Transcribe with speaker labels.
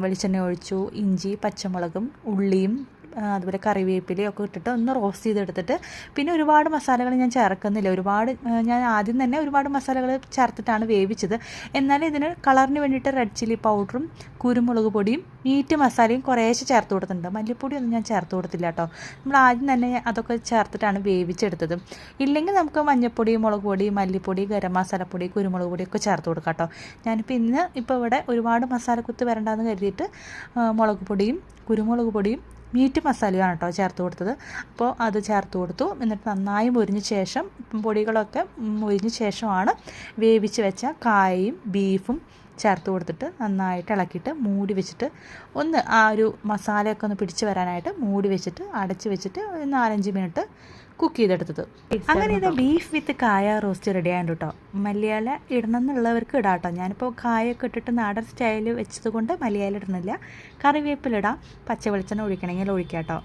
Speaker 1: വെളിച്ചെണ്ണ ഒഴിച്ചു. ഇഞ്ചി, പച്ചമുളകും, ഉള്ളിയും അതുപോലെ കറിവേപ്പിലയും ഒക്കെ ഇട്ടിട്ട് ഒന്ന് റോസ്റ്റ് ചെയ്തെടുത്തിട്ട്, പിന്നെ ഒരുപാട് മസാലകൾ ഞാൻ ചേർക്കുന്നില്ല. ഞാൻ ആദ്യം തന്നെ ഒരുപാട് മസാലകൾ ചേർത്തിട്ടാണ് വേവിച്ചത്. എന്നാലും ഇതിന് കളറിന് വേണ്ടിയിട്ട് റെഡ് ചില്ലി പൗഡറും കുരുമുളക് പൊടിയും മീറ്റ് മസാലയും കുറേശ്ശെ ചേർത്ത് കൊടുത്തിട്ടുണ്ട്. മല്ലിപ്പൊടിയൊന്നും ഞാൻ ചേർത്ത് കൊടുത്തില്ല കേട്ടോ. നമ്മൾ ആദ്യം തന്നെ അതൊക്കെ ചേർത്തിട്ടാണ് വേവിച്ചെടുത്തത്. ഇല്ലെങ്കിൽ നമുക്ക് മഞ്ഞൾപ്പൊടി, മുളക് പൊടി, മല്ലിപ്പൊടി, ഗരം മസാലപ്പൊടി, കുരുമുളക് പൊടിയൊക്കെ ചേർത്ത് കൊടുക്കാം കേട്ടോ. ഞാനിപ്പോൾ ഇവിടെ ഒരുപാട് മസാലക്കുത്ത് വരണ്ടെന്ന് കരുതിയിട്ട് മുളക് പൊടിയും കുരുമുളക് പൊടിയും മീറ്റ് മസാലയാണ് കേട്ടോ ചേർത്ത് കൊടുത്തത്. അപ്പോൾ അത് ചേർത്ത് കൊടുത്തു. എന്നിട്ട് നന്നായി മൊരിഞ്ഞ ശേഷം, പൊടികളൊക്കെ മൊരിഞ്ഞ ശേഷമാണ് വേവിച്ച് വെച്ച കായയും ബീഫും ചേർത്ത് കൊടുത്തിട്ട് നന്നായിട്ട് ഇളക്കിയിട്ട് മൂടി വെച്ചിട്ട് ഒന്ന് ആ ഒരു മസാലയൊക്കെ ഒന്ന് പിടിച്ച് വരാനായിട്ട് മൂടി വെച്ചിട്ട് അടച്ച് വെച്ചിട്ട് 4-5 മിനിറ്റ് കുക്ക് ചെയ്തെടുത്തത്. അങ്ങനെ ഇത് ബീഫ് വിത്ത് കായ റോസ്റ്റ് റെഡി ആയിട്ട് കേട്ടോ. മല്ലിയില ഇടണം എന്നുള്ളവർക്ക് ഇടാം കേട്ടോ. ഞാനിപ്പോൾ കായൊക്കെ ഇട്ടിട്ട് നാടൻ സ്റ്റൈൽ വെച്ചത് കൊണ്ട് മല്ലിയില ഇടുന്നില്ല. കറിവേപ്പിലിടാം. പച്ച വെളിച്ചെണ്ണ ഒഴിക്കണമെങ്കിൽ ഒഴിക്കാം കേട്ടോ.